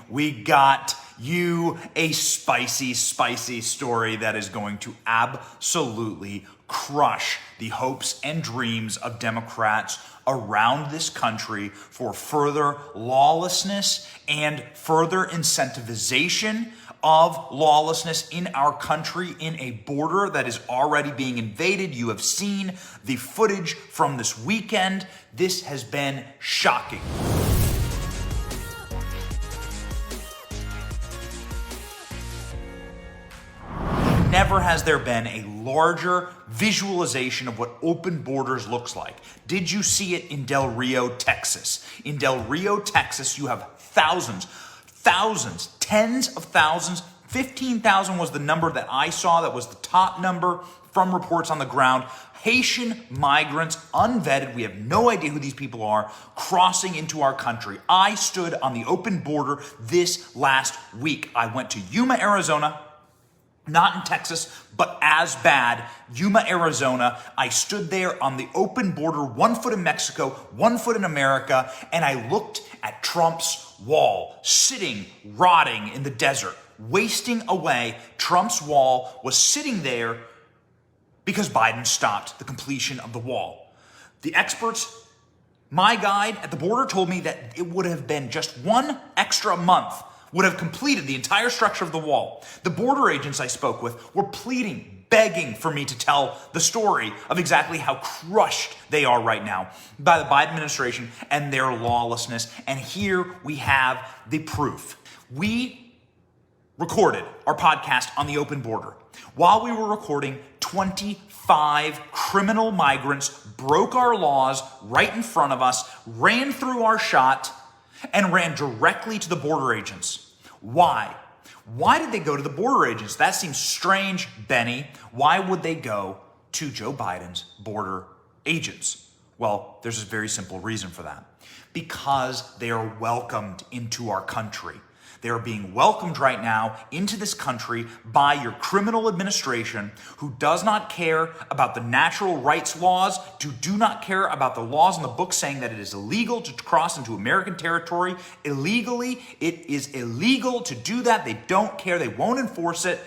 we got you a spicy, spicy story that is going to absolutely crush the hopes and dreams of Democrats around this country for further lawlessness and further incentivization of lawlessness in our country, in a border that is already being invaded. You have seen the footage from this weekend. This has been shocking. Never has there been a larger visualization of what open borders looks like. Did you see it in Del Rio, Texas? In Del Rio, Texas, you have thousands, tens of thousands, 15,000 was the number that I saw. That was the top number from reports on the ground. Haitian migrants, unvetted, we have no idea who these people are, crossing into our country. I stood on the open border this last week. I went to Yuma, Arizona. Not in Texas, but as bad. Yuma, Arizona. I stood there on the open border, 1 foot in Mexico, 1 foot in America, and I looked at Trump's wall, sitting, rotting in the desert, wasting away. Trump's wall was sitting there because Biden stopped the completion of the wall. The experts, my guide at the border, told me that it would have been just 1 extra month would have completed the entire structure of the wall. The border agents I spoke with were pleading, begging for me to tell the story of exactly how crushed they are right now by the Biden administration and their lawlessness. And here we have the proof. We recorded our podcast on the open border. While we were recording, 25 criminal migrants broke our laws right in front of us, ran through our shot, and ran directly to the border agents. Why? Why did they go to the border agents? That seems strange, Benny. Why would they go to Joe Biden's border agents? Well, there's a very simple reason for that. Because they are welcomed into our country. They are being welcomed right now into this country by your criminal administration, who does not care about the natural rights laws, do not care about the laws in the book saying that it is illegal to cross into American territory illegally. It is illegal to do that. They don't care. They won't enforce it.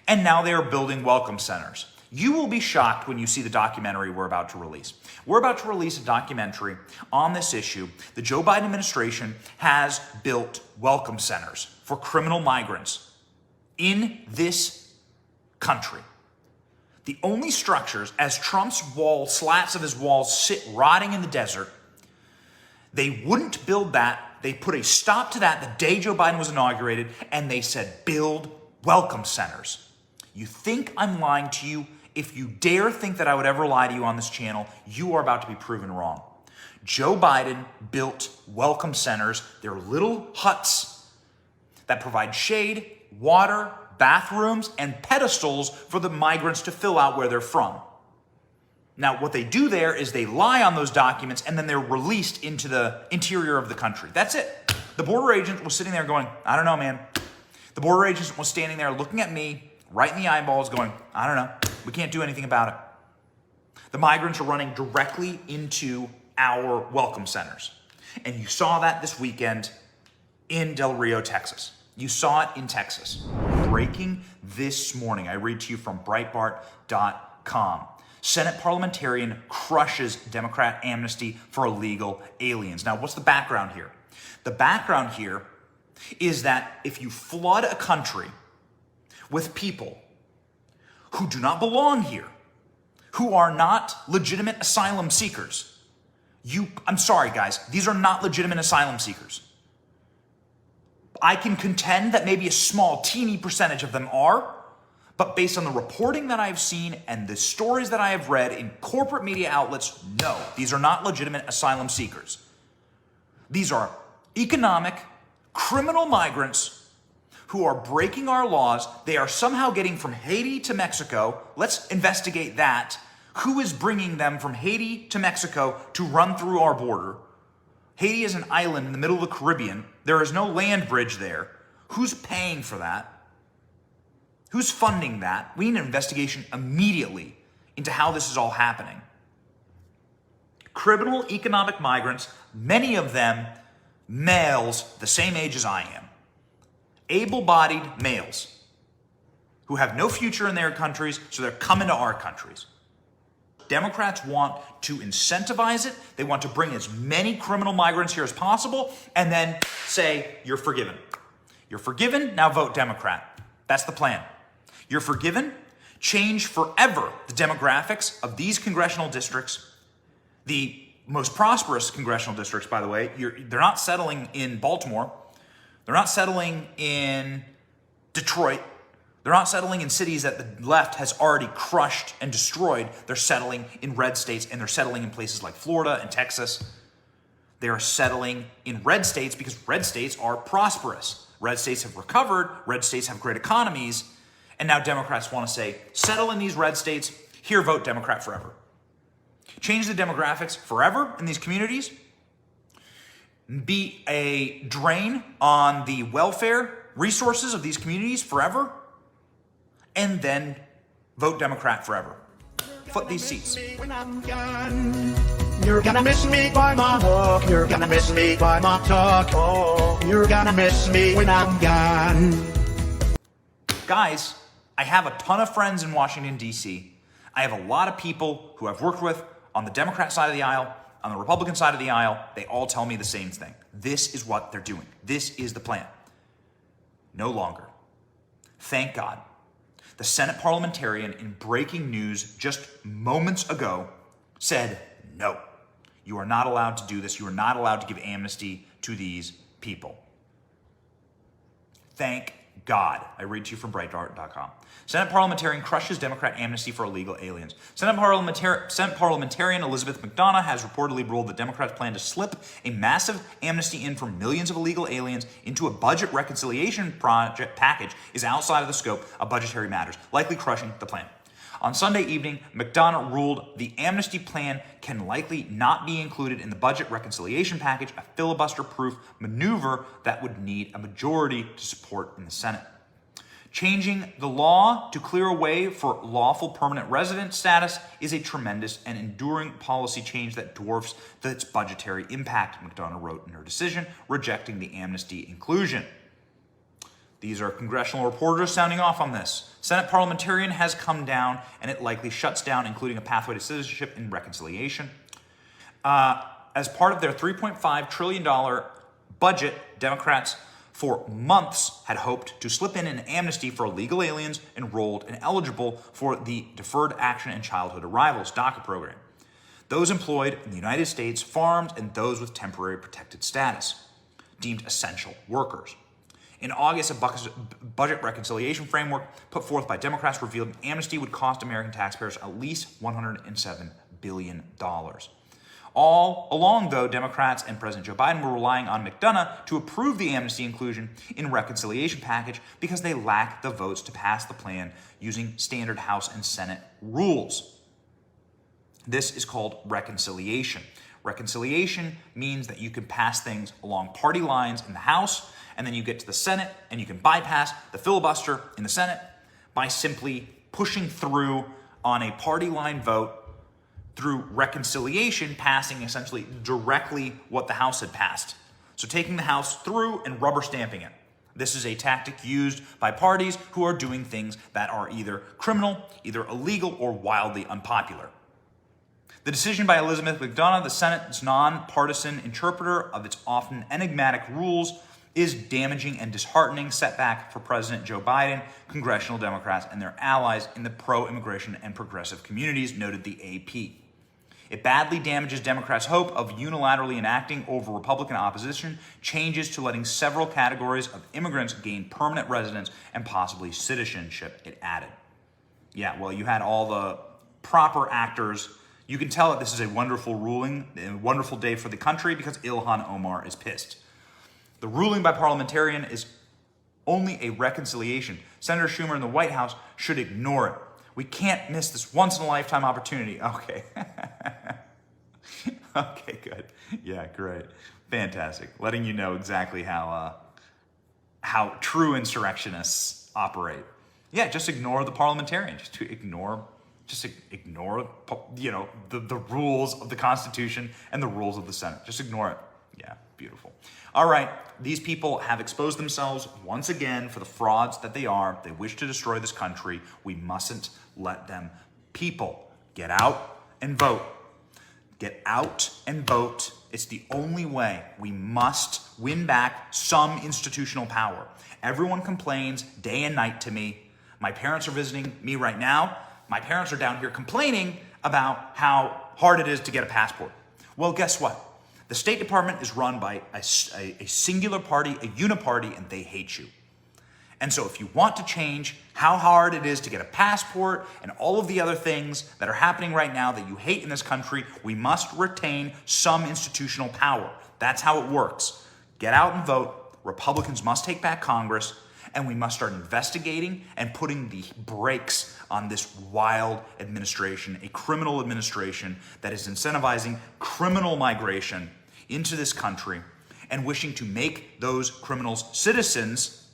And now they are building welcome centers. You will be shocked when you see the documentary we're about to release. We're about to release a documentary on this issue. The Joe Biden administration has built welcome centers for criminal migrants in this country. The only structures, as Trump's slats of his walls sit rotting in the desert, they wouldn't build that. They put a stop to that the day Joe Biden was inaugurated, and they said, build welcome centers. You think I'm lying to you? If you dare think that I would ever lie to you on this channel, you are about to be proven wrong. Joe Biden built welcome centers. They're little huts that provide shade, water, bathrooms, and pedestals for the migrants to fill out where they're from. Now, what they do there is they lie on those documents and then they're released into the interior of the country. That's it. The border agent was sitting there going, I don't know, man. The border agent was standing there looking at me right in the eyeballs going, I don't know. We can't do anything about it. The migrants are running directly into our welcome centers. And you saw that this weekend in Del Rio, Texas. You saw it in Texas. Breaking this morning, I read to you from Breitbart.com. Senate parliamentarian crushes Democrat amnesty for illegal aliens. Now, what's the background here? The background here is that if you flood a country with people who do not belong here, who are not legitimate asylum seekers. I'm sorry, guys, these are not legitimate asylum seekers. I can contend that maybe a small, teeny percentage of them are, but based on the reporting that I've seen and the stories that I have read in corporate media outlets, no, these are not legitimate asylum seekers. These are economic, criminal migrants who are breaking our laws. They are somehow getting from Haiti to Mexico. Let's investigate that. Who is bringing them from Haiti to Mexico to run through our border? Haiti is an island in the middle of the Caribbean. There is no land bridge there. Who's paying for that? Who's funding that? We need an investigation immediately into how this is all happening. Criminal economic migrants, many of them males the same age as I am. able-bodied males who have no future in their countries, so they're coming to our countries. Democrats want to incentivize it. They want to bring as many criminal migrants here as possible and then say, you're forgiven. You're forgiven, now vote Democrat. That's the plan. You're forgiven, change forever the demographics of these congressional districts. The most prosperous congressional districts, by the way, they're not settling in Baltimore. They're not settling in Detroit. They're not settling in cities that the left has already crushed and destroyed. They're settling in red states, and they're settling in places like Florida and Texas. They are settling in red states because red states are prosperous. Red states have recovered. Red states have great economies. And now Democrats want to say, settle in these red states. Here, vote Democrat forever. Change the demographics forever in these communities. Be a drain on the welfare resources of these communities forever. And then vote Democrat forever. Foot these seats. When I'm gone, you're gonna miss me by my walk. You're gonna miss me by my talk. Oh, you're gonna miss me when I'm gone. Guys, I have a ton of friends in Washington, D.C. I have a lot of people who I've worked with on the Democrat side of the aisle, on the Republican side of the aisle. They all tell me the same thing. This is what they're doing. This is the plan. No longer. Thank God. The Senate parliamentarian, in breaking news just moments ago, said, no, you are not allowed to do this. You are not allowed to give amnesty to these people. Thank God. I read to you from Breitbart.com. Senate parliamentarian crushes Democrat amnesty for illegal aliens. Senate parliamentarian Elizabeth McDonough has reportedly ruled the Democrats plan to slip a massive amnesty in for millions of illegal aliens into a budget reconciliation package is outside of the scope of budgetary matters, likely crushing the plan. On Sunday evening, McDonough ruled the amnesty plan can likely not be included in the budget reconciliation package, a filibuster-proof maneuver that would need a majority to support in the Senate. Changing the law to clear a way for lawful permanent resident status is a tremendous and enduring policy change that dwarfs its budgetary impact, McDonough wrote in her decision, rejecting the amnesty inclusion. These are congressional reporters sounding off on this. Senate parliamentarian has come down, and it likely shuts down, including a pathway to citizenship and reconciliation. As part of their $3.5 trillion budget, Democrats for months had hoped to slip in an amnesty for illegal aliens enrolled and eligible for the Deferred Action and Childhood Arrivals DACA program, those employed in the United States, farms, and those with temporary protected status, deemed essential workers. In August, a budget reconciliation framework put forth by Democrats revealed an amnesty would cost American taxpayers at least $107 billion. All along, though, Democrats and President Joe Biden were relying on McDonough to approve the amnesty inclusion in reconciliation package because they lacked the votes to pass the plan using standard House and Senate rules. This is called reconciliation. Reconciliation means that you can pass things along party lines in the House, and then you get to the Senate, and you can bypass the filibuster in the Senate by simply pushing through on a party line vote through reconciliation, passing essentially directly what the House had passed. So taking the House through and rubber stamping it. This is a tactic used by parties who are doing things that are either criminal, either illegal, or wildly unpopular. The decision by Elizabeth McDonough, the Senate's nonpartisan interpreter of its often enigmatic rules, is damaging and disheartening setback for President Joe Biden, congressional Democrats, and their allies in the pro-immigration and progressive communities, noted the AP. It badly damages Democrats' hope of unilaterally enacting over Republican opposition changes to letting several categories of immigrants gain permanent residence and possibly citizenship, it added. Yeah, well, you had all the proper actors. You can tell that this is a wonderful ruling, a wonderful day for the country because Ilhan Omar is pissed. The ruling by parliamentarian is only a reconciliation. Senator Schumer and the White House should ignore it. We can't miss this once-in-a-lifetime opportunity. Okay. Okay, good. Yeah, great. Fantastic. Letting you know exactly how true insurrectionists operate. Yeah, just ignore the parliamentarian. Just ignore the rules of the Constitution and the rules of the Senate. Just ignore it. Yeah, beautiful. All right, these people have exposed themselves once again for the frauds that they are. They wish to destroy this country. We mustn't let them. People, get out and vote. Get out and vote. It's the only way. We must win back some institutional power. Everyone complains day and night to me. My parents are visiting me right now. My parents are down here complaining about how hard it is to get a passport. Well, guess what? The State Department is run by a singular party, a uniparty, and they hate you. And so if you want to change how hard it is to get a passport and all of the other things that are happening right now that you hate in this country, we must retain some institutional power. That's how it works. Get out and vote. Republicans must take back Congress, and we must start investigating and putting the brakes on this wild administration, a criminal administration that is incentivizing criminal migration into this country and wishing to make those criminals citizens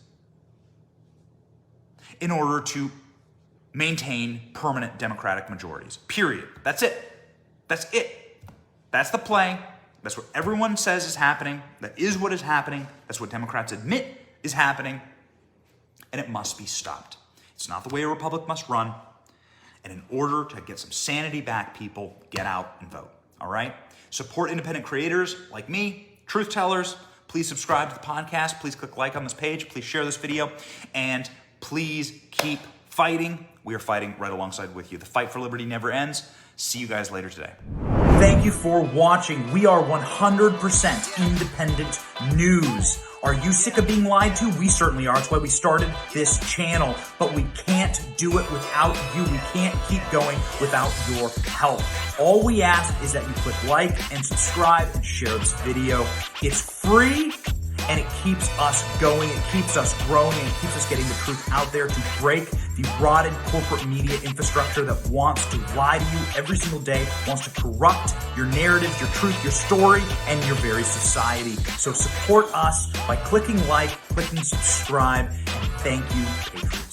in order to maintain permanent Democratic majorities. Period. That's it. That's it. That's the play. That's what everyone says is happening. That is what is happening. That's what Democrats admit is happening. And it must be stopped. It's not the way a republic must run. And in order to get some sanity back, people, get out and vote. All right? Support independent creators like me, truth tellers. Please subscribe to the podcast. Please click like on this page. Please share this video. And please keep fighting. We are fighting right alongside with you. The fight for liberty never ends. See you guys later today. Thank you for watching. We are 100% independent news. Are you sick of being lied to? We certainly are. That's why we started this channel. But we can't do it without you. We can't keep going without your help. All we ask is that you click like and subscribe and share this video. It's free. And it keeps us going, it keeps us growing, and it keeps us getting the truth out there to break the rotted corporate media infrastructure that wants to lie to you every single day, wants to corrupt your narratives, your truth, your story, and your very society. So support us by clicking like, clicking subscribe, and thank you, Patriots.